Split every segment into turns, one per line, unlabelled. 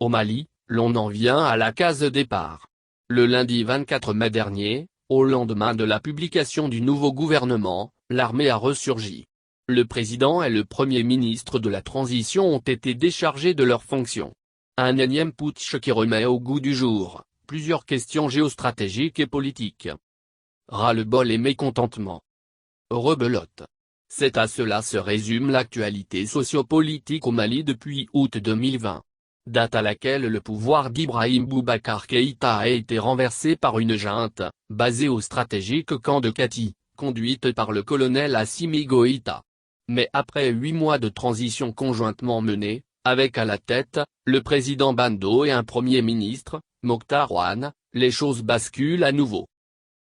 Au Mali, l'on en vient à la case départ. Le lundi 24 mai dernier, au lendemain de la publication du nouveau gouvernement, l'armée a ressurgi. Le président et le premier ministre de la transition ont été déchargés de leurs fonctions. Un énième putsch qui remet au goût du jour plusieurs questions géostratégiques et politiques. Ras-le-bol et mécontentement. Rebelote. C'est à cela se résume l'actualité sociopolitique au Mali depuis août 2020. Date à laquelle le pouvoir d'Ibrahim Boubacar Keïta a été renversé par une junte, basée au stratégique camp de Kati, conduite par le colonel Assimi Goïta. Mais après 8 mois de transition conjointement menée, avec à la tête, le président Bando et un premier ministre, Mokhtar Ouane, les choses basculent à nouveau.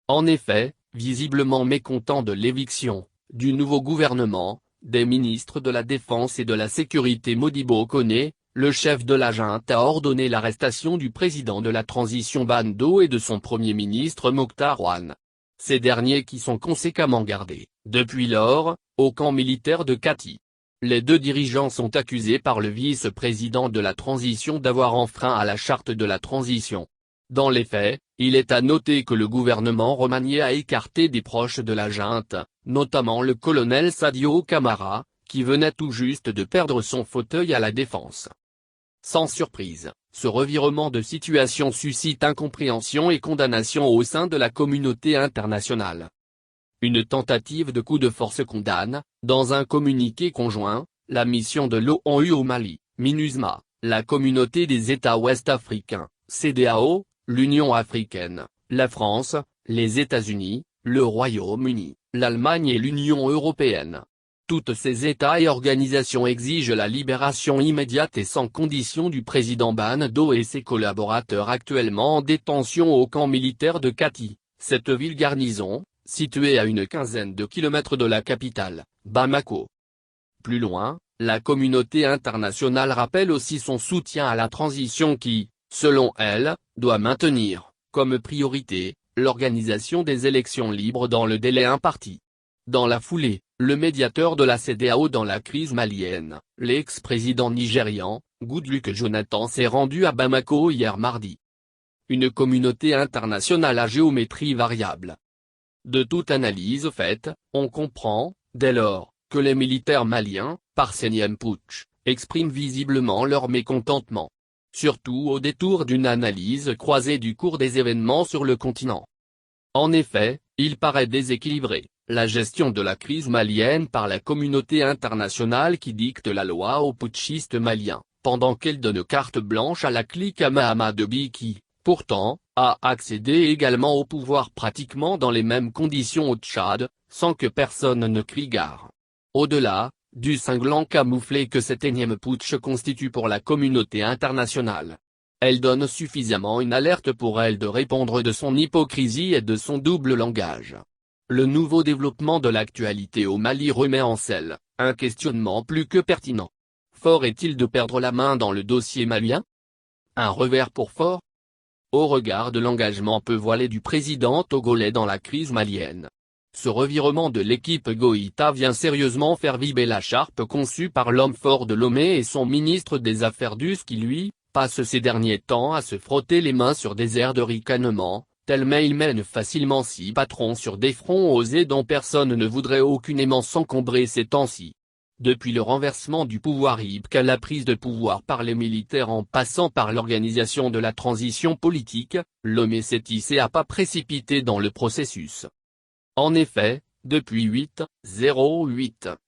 En effet, visiblement mécontent de l'éviction du nouveau gouvernement, des ministres de la Défense et de la Sécurité Modibo Koné, le chef de la junte a ordonné l'arrestation du président de la transition Bando et de son premier ministre Mokhtar Ouane. Ces derniers qui sont conséquemment gardés, depuis lors, au camp militaire de Kati. Les deux dirigeants sont accusés par le vice-président de la transition d'avoir enfreint à la charte de la transition. Dans les faits, il est à noter que le gouvernement remanié a écarté des proches de la junte, notamment le colonel Sadio Camara, qui venait tout juste de perdre son fauteuil à la défense. Sans surprise, ce revirement de situation suscite incompréhension et condamnation au sein de la communauté internationale. Une tentative de coup de force condamne, dans un communiqué conjoint, la mission de l'ONU au Mali, MINUSMA, la communauté des États ouest-africains, CEDEAO, l'Union africaine, la France, les États-Unis, le Royaume-Uni, l'Allemagne et l'Union européenne. Toutes ces États et organisations exigent la libération immédiate et sans condition du président Bando et ses collaborateurs actuellement en détention au camp militaire de Kati, cette ville garnison, située à une quinzaine de kilomètres de la capitale, Bamako. Plus loin, la communauté internationale rappelle aussi son soutien à la transition qui, selon elle, doit maintenir, comme priorité, l'organisation des élections libres dans le délai imparti. Dans la foulée, le médiateur de la CEDEAO dans la crise malienne, l'ex-président nigérian, Goodluck Jonathan s'est rendu à Bamako hier mardi. Une communauté internationale à géométrie variable. De toute analyse faite, on comprend, dès lors, que les militaires maliens, par ce énième putsch, expriment visiblement leur mécontentement. Surtout au détour d'une analyse croisée du cours des événements sur le continent. En effet, il paraît déséquilibré, la gestion de la crise malienne par la communauté internationale qui dicte la loi aux putschistes maliens, pendant qu'elle donne carte blanche à la clique Mahama Déby qui, pourtant, a accédé également au pouvoir pratiquement dans les mêmes conditions au Tchad, sans que personne ne crie gare. Au-delà du cinglant camouflet que cet énième putsch constitue pour la communauté internationale. Elle donne suffisamment une alerte pour elle de répondre de son hypocrisie et de son double langage. Le nouveau développement de l'actualité au Mali remet en selle un questionnement plus que pertinent. Fort est-il de perdre la main dans le dossier malien? Un revers pour Fort? Au regard de l'engagement peu voilé du président togolais dans la crise malienne. Ce revirement de l'équipe Goïta vient sérieusement faire vibrer la charpe conçue par l'homme fort de Lomé et son ministre des Affaires qui lui, passe ces derniers temps à se frotter les mains sur des airs de ricanement, tellement il mène facilement 6 patrons sur des fronts osés dont personne ne voudrait aucunement s'encombrer ces temps-ci. Depuis le renversement du pouvoir jusqu'à la prise de pouvoir par les militaires en passant par l'organisation de la transition politique, Lomé s'est hissé à pas précipités dans le processus. En effet, depuis 8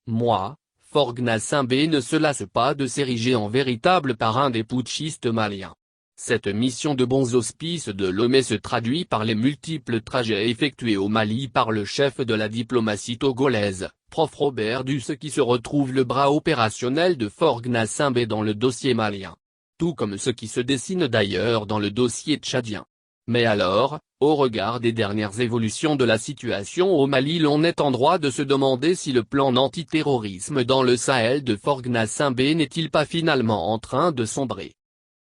mois, Faure Gnassingbé ne se lasse pas de s'ériger en véritable parrain des putschistes maliens. Cette mission de bons auspices de Lomé se traduit par les multiples trajets effectués au Mali par le chef de la diplomatie togolaise, Prof Robert Duce qui se retrouve le bras opérationnel de Faure Gnassingbé dans le dossier malien. Tout comme ce qui se dessine d'ailleurs dans le dossier tchadien. Mais alors, au regard des dernières évolutions de la situation au Mali, l'on est en droit de se demander si le plan d'antiterrorisme dans le Sahel de Faure Gnassingbé n'est-il pas finalement en train de sombrer.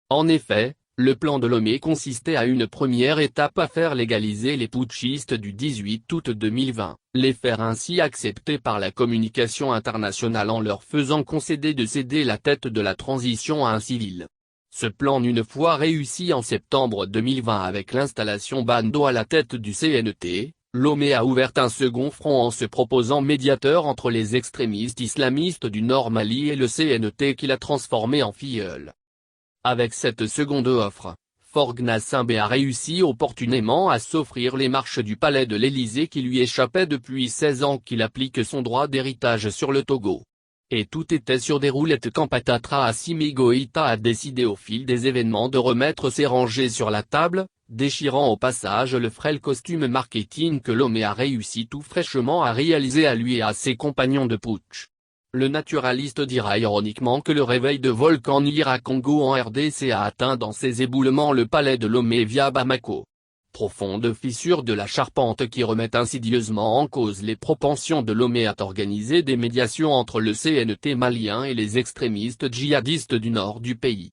En effet, le plan de Lomé consistait à une première étape à faire légaliser les putschistes du 18 août 2020, les faire ainsi accepter par la communication internationale en leur faisant concéder de céder la tête de la transition à un civil. Ce plan une fois réussi en septembre 2020 avec l'installation Bando à la tête du CNT, Lomé a ouvert un second front en se proposant médiateur entre les extrémistes islamistes du Nord Mali et le CNT qu'il a transformé en filleul. Avec cette seconde offre, Faure Gnassingbé a réussi opportunément à s'offrir les marches du palais de l'Élysée qui lui échappaient depuis 16 ans qu'il applique son droit d'héritage sur le Togo. Et tout était sur des roulettes quand Patatras Assimi Goïta a décidé au fil des événements de remettre ses rangées sur la table, déchirant au passage le frêle costume marketing que Lomé a réussi tout fraîchement à réaliser à lui et à ses compagnons de putsch. Le naturaliste dira ironiquement que le réveil de volcan Nyiragongo en RDC a atteint dans ses éboulements le palais de Lomé via Bamako. Profonde fissure de la charpente qui remet insidieusement en cause les propensions de Lomé à organiser des médiations entre le CNT malien et les extrémistes djihadistes du nord du pays.